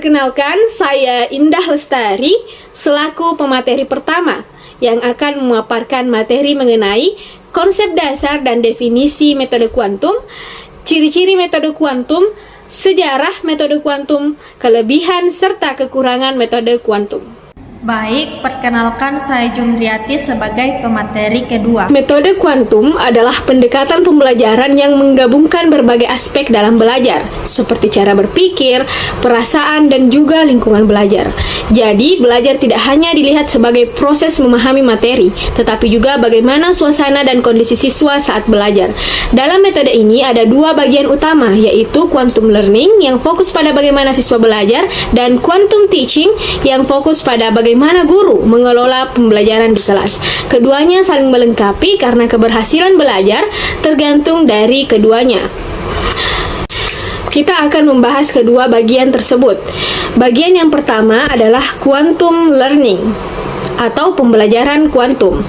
Perkenalkan, saya Indah Lestari selaku pemateri pertama yang akan memaparkan materi mengenai konsep dasar dan definisi metode kuantum, ciri-ciri metode kuantum, sejarah metode kuantum, kelebihan serta kekurangan metode kuantum. Baik, perkenalkan saya Jumriati sebagai pemateri kedua. Metode kuantum adalah pendekatan pembelajaran yang menggabungkan berbagai aspek dalam belajar, seperti cara berpikir, perasaan, dan juga lingkungan belajar. Jadi, belajar tidak hanya dilihat sebagai proses memahami materi, tetapi juga bagaimana suasana dan kondisi siswa saat belajar. Dalam metode ini ada dua bagian utama, yaitu quantum learning yang fokus pada bagaimana siswa belajar, dan quantum teaching yang fokus pada bagaimana guru mengelola pembelajaran di kelas. Keduanya saling melengkapi karena keberhasilan belajar tergantung dari keduanya. Kita akan membahas kedua bagian tersebut. Bagian yang pertama adalah quantum learning atau pembelajaran kuantum.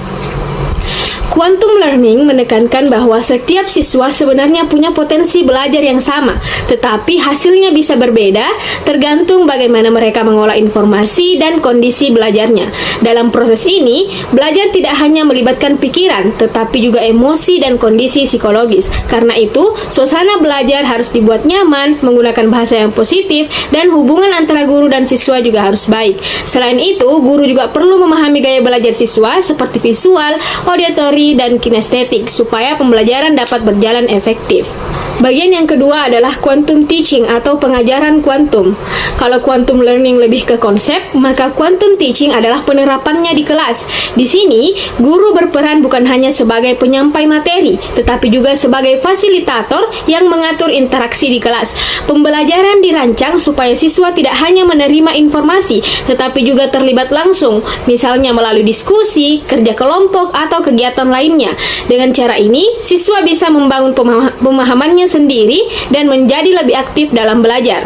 Quantum learning menekankan bahwa setiap siswa sebenarnya punya potensi belajar yang sama, tetapi hasilnya bisa berbeda tergantung bagaimana mereka mengolah informasi dan kondisi belajarnya. Dalam proses ini, belajar tidak hanya melibatkan pikiran, tetapi juga emosi dan kondisi psikologis. Karena itu, suasana belajar harus dibuat nyaman, menggunakan bahasa yang positif, dan hubungan antara guru dan siswa juga harus baik. Selain itu, guru juga perlu memahami gaya belajar siswa seperti visual, auditory, dan kinestetik supaya pembelajaran dapat berjalan efektif. Bagian yang kedua adalah quantum teaching atau pengajaran kuantum. Kalau quantum learning lebih ke konsep, maka quantum teaching adalah penerapannya di kelas. Di sini, guru berperan bukan hanya sebagai penyampai materi, tetapi juga sebagai fasilitator yang mengatur interaksi di kelas. Pembelajaran dirancang supaya siswa tidak hanya menerima informasi, tetapi juga terlibat langsung, misalnya melalui diskusi, kerja kelompok, atau kegiatan lainnya. Dengan cara ini, siswa bisa membangun pemahamannya sendiri dan menjadi lebih aktif dalam belajar.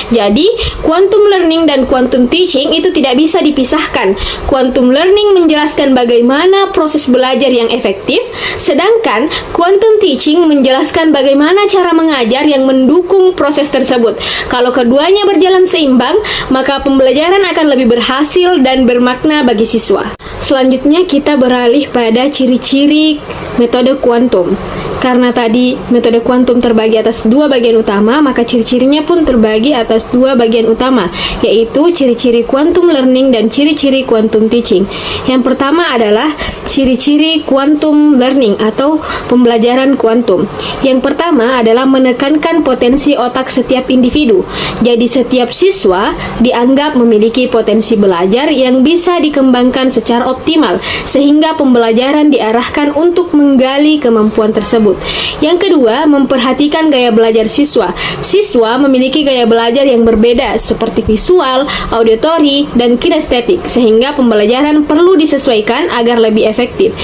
Jadi, quantum learning dan quantum teaching itu tidak bisa dipisahkan. Quantum learning menjelaskan bagaimana proses belajar yang efektif, sedangkan quantum teaching menjelaskan bagaimana cara mengajar yang mendukung proses tersebut. Kalau keduanya berjalan seimbang, maka pembelajaran akan lebih berhasil dan bermakna bagi siswa. Selanjutnya kita beralih pada ciri-ciri metode kuantum. Karena tadi metode kuantum terbagi atas dua bagian utama, maka ciri-cirinya pun terbagi atas dua bagian utama, yaitu ciri-ciri quantum learning dan ciri-ciri quantum teaching. Yang pertama adalah ciri-ciri quantum learning atau pembelajaran kuantum. Yang pertama adalah menekankan potensi otak setiap individu. Jadi setiap siswa dianggap memiliki potensi belajar yang bisa dikembangkan secara optimal, sehingga pembelajaran diarahkan untuk menggali kemampuan tersebut. Yang kedua, memperhatikan gaya belajar siswa. Siswa memiliki gaya belajar yang berbeda seperti visual, auditory, dan kinestetik, sehingga pembelajaran perlu disesuaikan agar lebih efektif.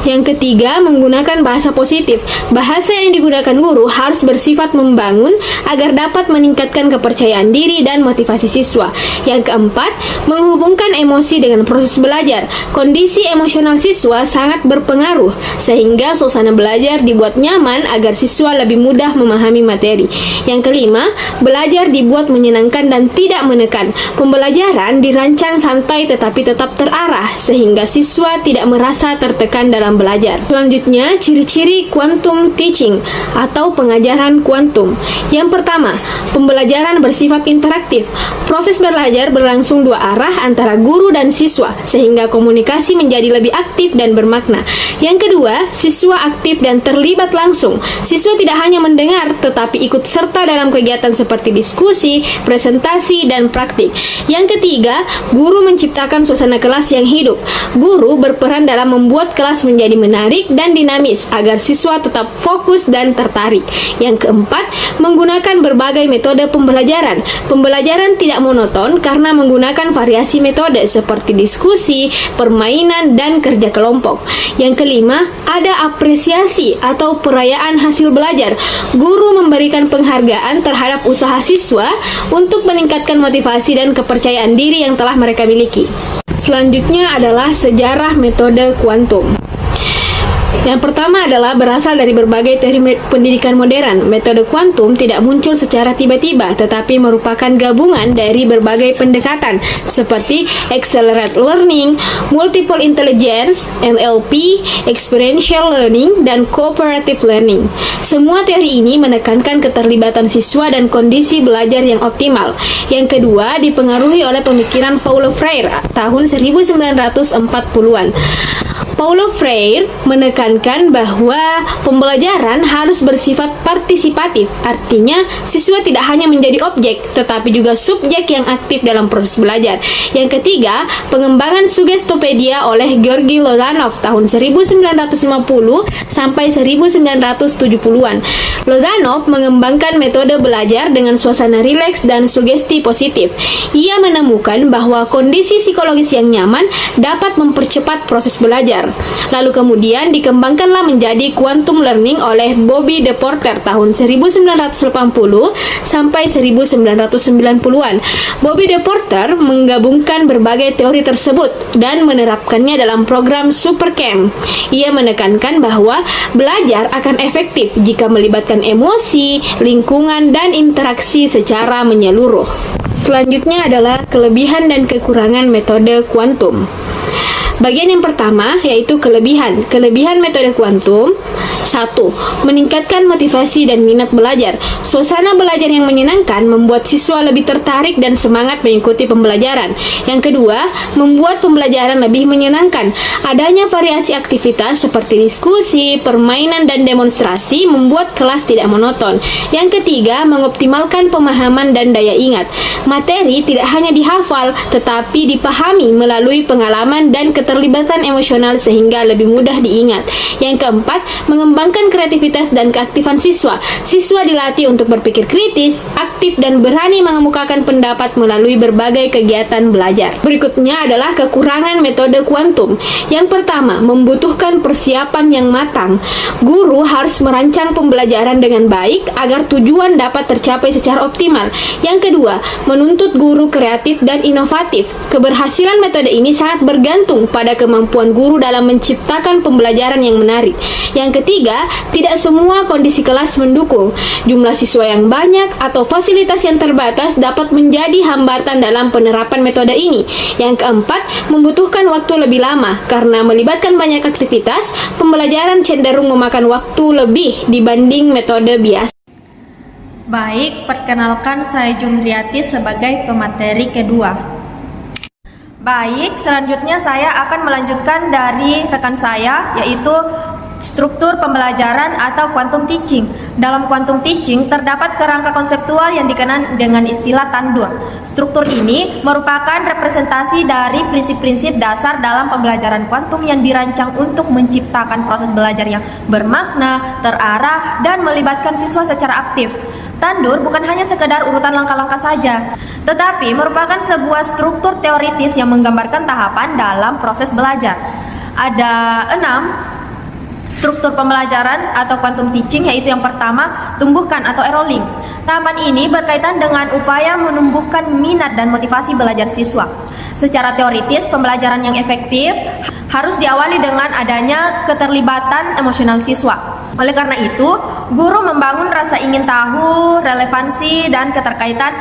Yang ketiga, menggunakan bahasa positif. Bahasa yang digunakan guru harus bersifat membangun agar dapat meningkatkan kepercayaan diri dan motivasi siswa. Yang keempat, menghubungkan emosi dengan proses belajar. Kondisi emosional siswa sangat berpengaruh, sehingga suasana belajar dibuat nyaman agar siswa lebih mudah memahami materi. Yang kelima, belajar dibuat menyenangkan dan tidak menekan. Pembelajaran dirancang santai tetapi tetap terarah, sehingga siswa tidak merasa tertekan dalam belajar. Selanjutnya, ciri-ciri quantum teaching atau pengajaran kuantum. Yang pertama, pembelajaran bersifat interaktif. Proses belajar berlangsung dua arah antara guru dan siswa, sehingga komunikasi menjadi lebih aktif dan bermakna. Yang kedua, siswa aktif dan terlibat langsung. Siswa tidak hanya mendengar, tetapi ikut serta dalam kegiatan seperti diskusi, presentasi, dan praktik. Yang ketiga, guru menciptakan suasana kelas yang hidup. Guru berperan dalam membuat kelas menjadi menarik dan dinamis agar siswa tetap fokus dan tertarik. Yang keempat, menggunakan berbagai metode pembelajaran. Pembelajaran tidak monoton karena menggunakan variasi metode seperti diskusi, permainan, dan kerja kelompok. Yang kelima, ada apresiasi atau perayaan hasil belajar. Guru memberikan penghargaan terhadap usaha siswa untuk meningkatkan motivasi dan kepercayaan diri yang telah mereka miliki. Selanjutnya adalah sejarah metode kuantum. Yang pertama adalah berasal dari berbagai teori pendidikan modern. Metode kuantum tidak muncul secara tiba-tiba, tetapi merupakan gabungan dari berbagai pendekatan seperti accelerated learning, multiple intelligence, NLP, experiential learning, dan cooperative learning. Semua teori ini menekankan keterlibatan siswa dan kondisi belajar yang optimal. Yang kedua, dipengaruhi oleh pemikiran Paulo Freire tahun 1940-an. Paulo Freire menekankan bahwa pembelajaran harus bersifat partisipatif, artinya siswa tidak hanya menjadi objek, tetapi juga subjek yang aktif dalam proses belajar. Yang ketiga, pengembangan Sugestopedia oleh Georgi Lozanov tahun 1950 sampai 1970-an. Lozanov mengembangkan metode belajar dengan suasana rileks dan sugesti positif. Ia menemukan bahwa kondisi psikologis yang nyaman dapat mempercepat proses belajar. Lalu kemudian dikembangkanlah menjadi quantum learning oleh Bobby De Porter tahun 1980 sampai 1990-an. Bobby De Porter menggabungkan berbagai teori tersebut dan menerapkannya dalam program Supercamp. Ia menekankan bahwa belajar akan efektif jika melibatkan emosi, lingkungan, dan interaksi secara menyeluruh. Selanjutnya adalah kelebihan dan kekurangan metode kuantum. Bagian yang pertama yaitu kelebihan. Kelebihan metode kuantum: 1. Meningkatkan motivasi dan minat belajar. Suasana belajar yang menyenangkan membuat siswa lebih tertarik dan semangat mengikuti pembelajaran. Yang kedua, membuat pembelajaran lebih menyenangkan. Adanya variasi aktivitas seperti diskusi, permainan, dan demonstrasi membuat kelas tidak monoton. Yang ketiga, mengoptimalkan pemahaman dan daya ingat. Materi tidak hanya dihafal, tetapi dipahami melalui pengalaman dan keterlibatan emosional sehingga lebih mudah diingat. Yang keempat, mengembangkan kreativitas dan keaktifan siswa. Siswa dilatih untuk berpikir kritis, aktif, dan berani mengemukakan pendapat melalui berbagai kegiatan belajar. Berikutnya adalah kekurangan metode kuantum. Yang pertama, membutuhkan persiapan yang matang. Guru harus merancang pembelajaran dengan baik agar tujuan dapat tercapai secara optimal. Yang kedua, menuntut guru kreatif dan inovatif. Keberhasilan metode ini sangat bergantung pada kemampuan guru dalam menciptakan pembelajaran yang menarik. Yang ketiga, tidak semua kondisi kelas mendukung. Jumlah siswa yang banyak atau fasilitas yang terbatas dapat menjadi hambatan dalam penerapan metode ini. Yang keempat, membutuhkan waktu lebih lama. Karena melibatkan banyak aktivitas, pembelajaran cenderung memakan waktu lebih dibanding metode biasa. Baik, perkenalkan saya Jumriati sebagai pemateri kedua. Baik, selanjutnya saya akan melanjutkan dari rekan saya, yaitu struktur pembelajaran atau quantum teaching. Dalam quantum teaching terdapat kerangka konseptual yang dikenal dengan istilah tandur. Struktur ini merupakan representasi dari prinsip-prinsip dasar dalam pembelajaran kuantum yang dirancang untuk menciptakan proses belajar yang bermakna, terarah, dan melibatkan siswa secara aktif. Tandur bukan hanya sekedar urutan langkah-langkah saja, tetapi merupakan sebuah struktur teoritis yang menggambarkan tahapan dalam proses belajar. Ada 6 struktur pembelajaran atau quantum teaching, yaitu yang pertama, tumbuhkan atau enrolling. Tahapan ini berkaitan dengan upaya menumbuhkan minat dan motivasi belajar siswa. Secara teoritis, pembelajaran yang efektif harus diawali dengan adanya keterlibatan emosional siswa. Oleh karena itu, guru membangun rasa ingin tahu, relevansi, dan keterkaitan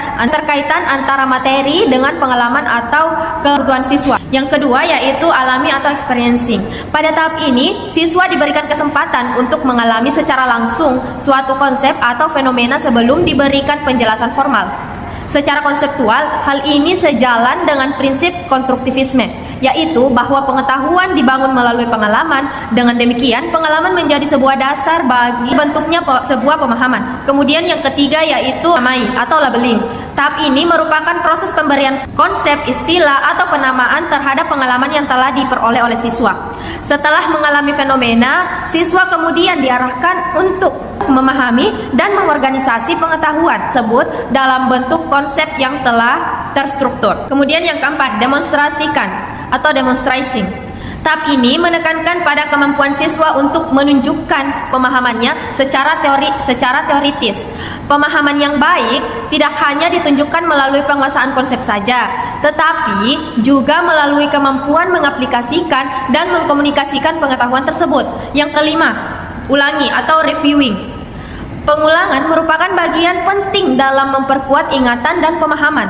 antara materi dengan pengalaman atau kebutuhan siswa. Yang kedua yaitu alami atau experiencing. Pada tahap ini, siswa diberikan kesempatan untuk mengalami secara langsung suatu konsep atau fenomena sebelum diberikan penjelasan formal. Secara konseptual, hal ini sejalan dengan prinsip konstruktivisme, yaitu bahwa pengetahuan dibangun melalui pengalaman. Dengan demikian, pengalaman menjadi sebuah dasar bagi bentuknya sebuah pemahaman. Kemudian yang ketiga yaitu namai atau labeling. Tahap ini merupakan proses pemberian konsep, istilah, atau penamaan terhadap pengalaman yang telah diperoleh oleh siswa. Setelah mengalami fenomena, siswa kemudian diarahkan untuk memahami dan mengorganisasi pengetahuan tersebut dalam bentuk konsep yang telah terstruktur. Kemudian yang keempat, demonstrasikan atau demonstration. Tahap ini menekankan pada kemampuan siswa untuk menunjukkan pemahamannya secara teoritis. Pemahaman yang baik tidak hanya ditunjukkan melalui penguasaan konsep saja, tetapi juga melalui kemampuan mengaplikasikan dan mengkomunikasikan pengetahuan tersebut. Yang kelima, ulangi atau reviewing. Pengulangan merupakan bagian penting dalam memperkuat ingatan dan pemahaman.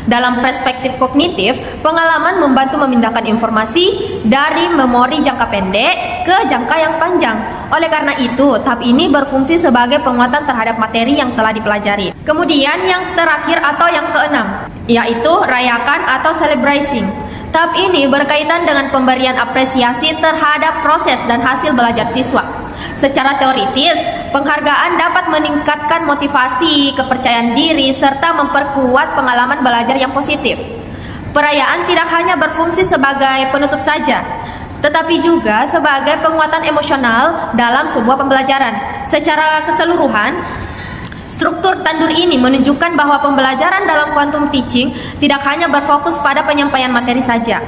Dalam perspektif kognitif, pengalaman membantu memindahkan informasi dari memori jangka pendek ke jangka yang panjang. Oleh karena itu, tahap ini berfungsi sebagai penguatan terhadap materi yang telah dipelajari. Kemudian yang terakhir atau yang keenam, yaitu rayakan atau celebrating. Tahap ini berkaitan dengan pemberian apresiasi terhadap proses dan hasil belajar siswa. Secara teoritis, penghargaan dapat meningkatkan motivasi, kepercayaan diri, serta memperkuat pengalaman belajar yang positif. Perayaan tidak hanya berfungsi sebagai penutup saja, tetapi juga sebagai penguatan emosional dalam sebuah pembelajaran. Secara keseluruhan, struktur tandur ini menunjukkan bahwa pembelajaran dalam quantum teaching tidak hanya berfokus pada penyampaian materi saja,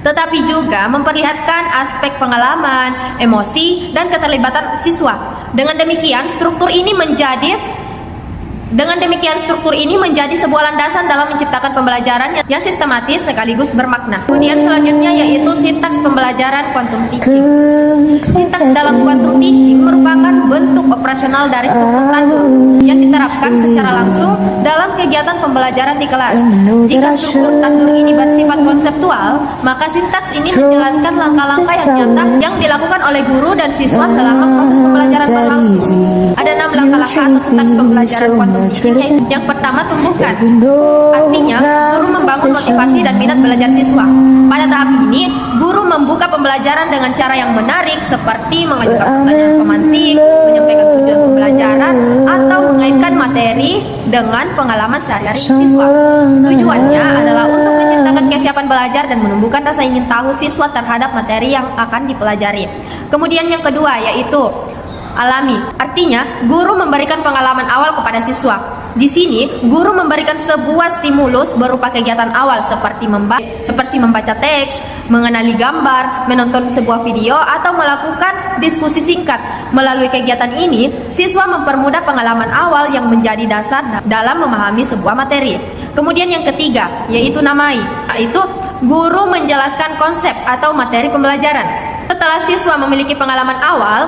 tetapi juga memperlihatkan aspek pengalaman, emosi, dan keterlibatan siswa. Dengan demikian, struktur ini menjadi sebuah landasan dalam menciptakan pembelajaran yang sistematis sekaligus bermakna. Kemudian selanjutnya yaitu sintaks pembelajaran quantum teaching. Sintaks dalam quantum teaching merupakan bentuk operasional dari struktur tandur yang diterapkan secara langsung dalam kegiatan pembelajaran di kelas. Jika struktur tandur ini bersifat konseptual, maka sintaks ini menjelaskan langkah-langkah yang nyata yang dilakukan oleh guru dan siswa selama proses pembelajaran berlangsung. Ada 6 langkah-langkah atau sintaks pembelajaran quantum teaching. Yang pertama, tumbuhkan. Artinya, guru membangun motivasi dan minat belajar siswa. Pada tahap ini, guru membuka pembelajaran dengan cara yang menarik seperti mengajukan pertanyaan pemantik, menyampaikan tujuan pembelajaran, atau mengaitkan materi dengan pengalaman sehari-hari siswa. Tujuannya adalah untuk menciptakan kesiapan belajar dan menumbuhkan rasa ingin tahu siswa terhadap materi yang akan dipelajari. Kemudian yang kedua yaitu alami. Artinya, guru memberikan pengalaman awal kepada siswa. Di sini, guru memberikan sebuah stimulus berupa kegiatan awal seperti membaca teks, mengenali gambar, menonton sebuah video, atau melakukan diskusi singkat. Melalui kegiatan ini, siswa mempermudah pengalaman awal yang menjadi dasar dalam memahami sebuah materi. Kemudian yang ketiga, yaitu namai, yaitu guru menjelaskan konsep atau materi pembelajaran. Setelah siswa memiliki pengalaman awal,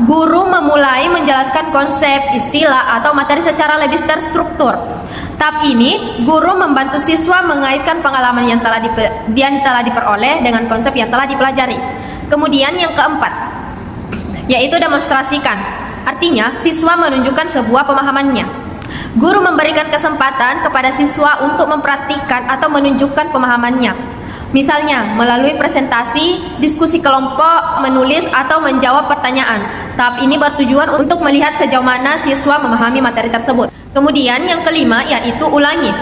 guru memulai menjelaskan konsep, istilah, atau materi secara lebih terstruktur. Tahap ini, guru membantu siswa mengaitkan pengalaman yang telah diperoleh dengan konsep yang telah dipelajari. Kemudian yang keempat, yaitu demonstrasikan. Artinya, siswa menunjukkan sebuah pemahamannya. Guru memberikan kesempatan kepada siswa untuk mempraktikkan atau menunjukkan pemahamannya. Misalnya, melalui presentasi, diskusi kelompok, menulis, atau menjawab pertanyaan. Tahap ini bertujuan untuk melihat sejauh mana siswa memahami materi tersebut. Kemudian yang kelima yaitu ulangi.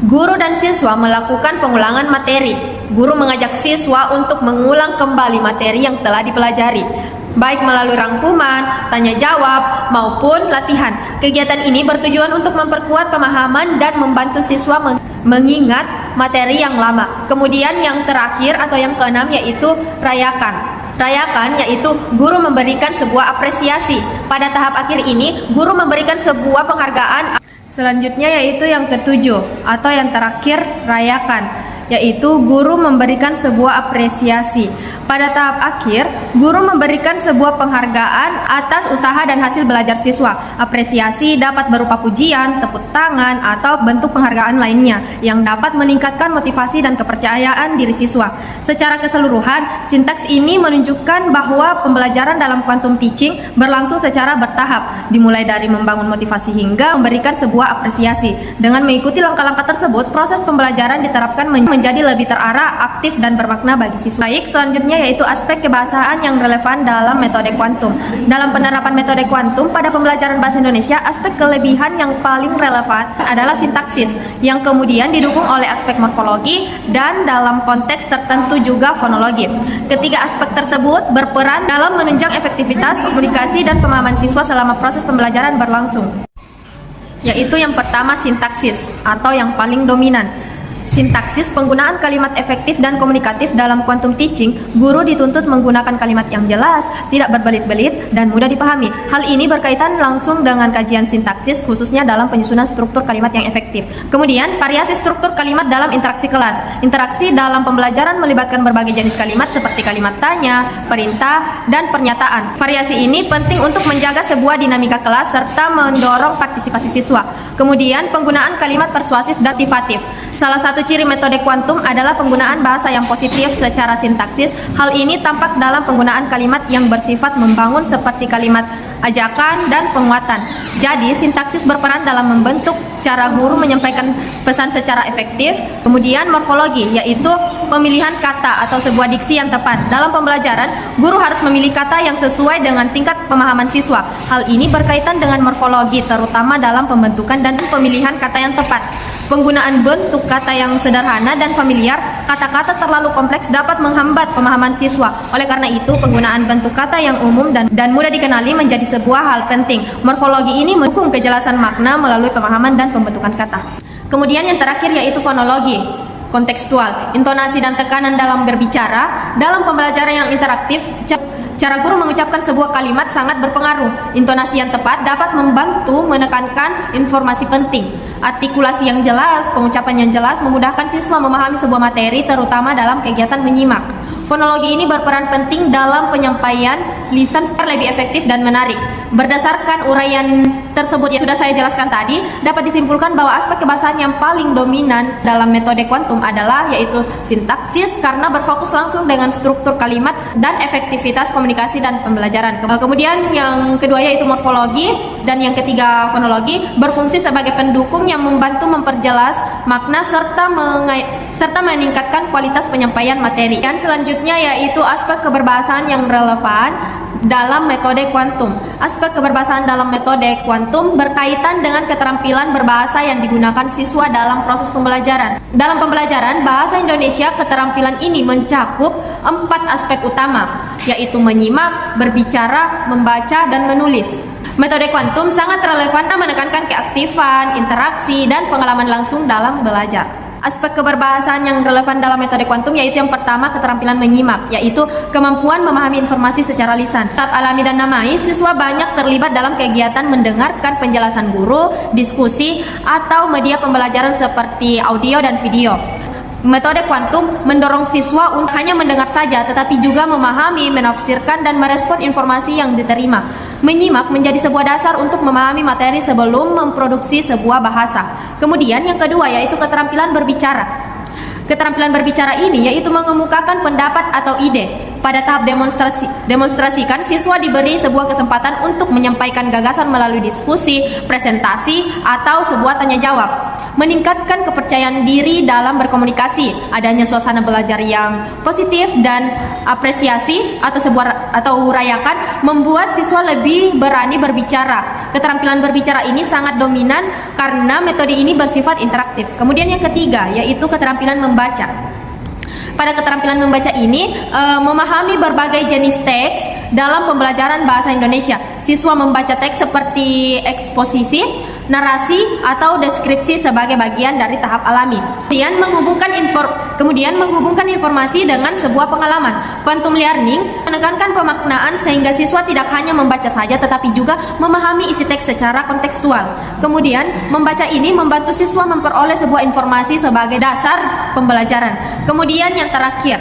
Guru dan siswa melakukan pengulangan materi. Guru mengajak siswa untuk mengulang kembali materi yang telah dipelajari, baik melalui rangkuman, tanya jawab, maupun latihan. Kegiatan ini bertujuan untuk memperkuat pemahaman dan membantu siswa mengingat materi yang lama. Kemudian yang terakhir atau yang keenam yaitu rayakan. Rayakan yaitu guru memberikan sebuah apresiasi. Pada tahap akhir ini, guru memberikan sebuah penghargaan. Selanjutnya yaitu yang ketujuh atau yang terakhir, rayakan, yaitu guru memberikan sebuah apresiasi. Pada tahap akhir, guru memberikan sebuah penghargaan atas usaha dan hasil belajar siswa. Apresiasi dapat berupa pujian, tepuk tangan, atau bentuk penghargaan lainnya yang dapat meningkatkan motivasi dan kepercayaan diri siswa. Secara keseluruhan, sintaks ini menunjukkan bahwa pembelajaran dalam quantum teaching berlangsung secara bertahap, dimulai dari membangun motivasi hingga memberikan sebuah apresiasi. Dengan mengikuti langkah-langkah tersebut, proses pembelajaran diterapkan menjadi lebih terarah, aktif, dan bermakna bagi siswa. Baik, selanjutnya yaitu aspek kebahasaan yang relevan dalam metode kuantum. Dalam penerapan metode kuantum pada pembelajaran bahasa Indonesia, aspek kelebihan yang paling relevan adalah sintaksis, yang kemudian didukung oleh aspek morfologi dan dalam konteks tertentu juga fonologi. Ketiga aspek tersebut berperan dalam menunjang efektivitas komunikasi dan pemahaman siswa selama proses pembelajaran berlangsung. Yaitu yang pertama, sintaksis atau yang paling dominan. sintaksis, penggunaan kalimat efektif dan komunikatif dalam quantum teaching, guru dituntut menggunakan kalimat yang jelas, tidak berbelit-belit, dan mudah dipahami. Hal ini berkaitan langsung dengan kajian sintaksis, khususnya dalam penyusunan struktur kalimat yang efektif. Kemudian, variasi struktur kalimat dalam interaksi kelas. Interaksi dalam pembelajaran melibatkan berbagai jenis kalimat seperti kalimat tanya, perintah, dan pernyataan. Variasi ini penting untuk menjaga sebuah dinamika kelas serta mendorong partisipasi siswa. Kemudian, penggunaan kalimat persuasif dan motivatif. Salah satu ciri metode kuantum adalah penggunaan bahasa yang positif secara sintaksis. Hal ini tampak dalam penggunaan kalimat yang bersifat membangun seperti kalimat ajakan dan penguatan. Jadi, sintaksis berperan dalam membentuk cara guru menyampaikan pesan secara efektif. Kemudian, morfologi, yaitu pemilihan kata atau sebuah diksi yang tepat. Dalam pembelajaran, guru harus memilih kata yang sesuai dengan tingkat pemahaman siswa. Hal ini berkaitan dengan morfologi, terutama dalam pembentukan dan pemilihan kata yang tepat. Penggunaan bentuk kata yang sederhana dan familiar, kata-kata terlalu kompleks dapat menghambat pemahaman siswa. Oleh karena itu, penggunaan bentuk kata yang umum dan mudah dikenali menjadi sebuah hal penting. Morfologi ini mendukung kejelasan makna melalui pemahaman dan pembentukan kata. Kemudian yang terakhir yaitu fonologi, kontekstual, intonasi dan tekanan dalam berbicara. Dalam pembelajaran yang interaktif, cara guru mengucapkan sebuah kalimat sangat berpengaruh. Intonasi yang tepat dapat membantu menekankan informasi penting. Artikulasi yang jelas, pengucapan yang jelas memudahkan siswa memahami sebuah materi, terutama dalam kegiatan menyimak. Fonologi ini berperan penting dalam penyampaian lisan agar lebih efektif dan menarik. Berdasarkan uraian tersebut yang sudah saya jelaskan tadi, dapat disimpulkan bahwa aspek kebahasaan yang paling dominan dalam metode kuantum adalah yaitu sintaksis, karena berfokus langsung dengan struktur kalimat dan efektivitas komunikasi dan pembelajaran. Kemudian yang kedua yaitu morfologi, dan yang ketiga fonologi, berfungsi sebagai pendukung yang membantu memperjelas makna serta meningkatkan kualitas penyampaian materi. Dan selanjutnya yaitu aspek keberbahasaan yang relevan dalam metode kuantum. Aspek keberbahasaan dalam metode kuantum berkaitan dengan keterampilan berbahasa yang digunakan siswa dalam proses pembelajaran. Dalam pembelajaran bahasa Indonesia, keterampilan ini mencakup 4 aspek utama, yaitu menyimak, berbicara, membaca, dan menulis. Metode kuantum sangat relevan dan menekankan keaktifan, interaksi, dan pengalaman langsung dalam belajar. Aspek keberbahasaan yang relevan dalam metode kuantum yaitu yang pertama, keterampilan menyimak, yaitu kemampuan memahami informasi secara lisan. Tahap alami dan namai, siswa banyak terlibat dalam kegiatan mendengarkan penjelasan guru, diskusi, atau media pembelajaran seperti audio dan video. Metode kuantum mendorong siswa untuk hanya mendengar saja, tetapi juga memahami, menafsirkan, dan merespon informasi yang diterima. Menyimak menjadi sebuah dasar untuk memahami materi sebelum memproduksi sebuah bahasa. Kemudian yang kedua yaitu keterampilan berbicara. Keterampilan berbicara ini yaitu mengemukakan pendapat atau ide. Pada tahap demonstrasikan, siswa diberi sebuah kesempatan untuk menyampaikan gagasan melalui diskusi, presentasi, atau sebuah tanya jawab. Meningkatkan kepercayaan diri dalam berkomunikasi, adanya suasana belajar yang positif dan apresiasi atau urayakan membuat siswa lebih berani berbicara. Keterampilan berbicara ini sangat dominan karena metode ini bersifat interaktif. Kemudian yang ketiga yaitu keterampilan membaca. Pada keterampilan membaca ini, memahami berbagai jenis teks dalam pembelajaran bahasa Indonesia. Siswa membaca teks seperti eksposisi, narasi, atau deskripsi sebagai bagian dari tahap alami. Kemudian menghubungkan informasi dengan sebuah pengalaman. Quantum learning menekankan pemaknaan sehingga siswa tidak hanya membaca saja tetapi juga memahami isi teks secara kontekstual. Kemudian membaca ini membantu siswa memperoleh sebuah informasi sebagai dasar pembelajaran. Kemudian yang terakhir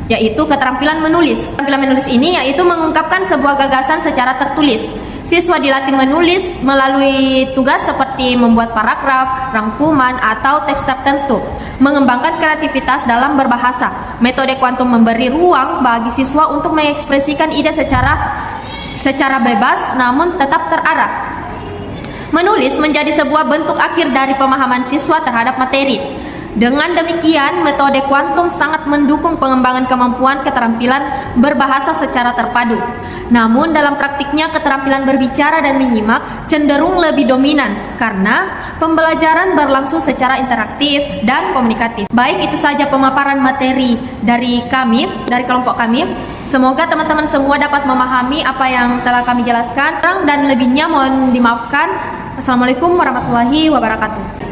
yaitu keterampilan menulis. Keterampilan menulis ini yaitu mengungkapkan sebuah gagasan secara tertulis. Siswa dilatih menulis melalui tugas seperti membuat paragraf, rangkuman, atau teks tertentu. Mengembangkan kreativitas dalam berbahasa. Metode kuantum memberi ruang bagi siswa untuk mengekspresikan ide secara bebas namun tetap terarah. Menulis menjadi sebuah bentuk akhir dari pemahaman siswa terhadap materi. Dengan demikian, metode kuantum sangat mendukung pengembangan kemampuan keterampilan berbahasa secara terpadu. Namun dalam praktiknya keterampilan berbicara dan menyimak cenderung lebih dominan karena pembelajaran berlangsung secara interaktif dan komunikatif. Baik, itu saja pemaparan materi dari kelompok kami. Semoga teman-teman semua dapat memahami apa yang telah kami jelaskan, dan lebihnya mohon dimaafkan. Assalamualaikum warahmatullahi wabarakatuh.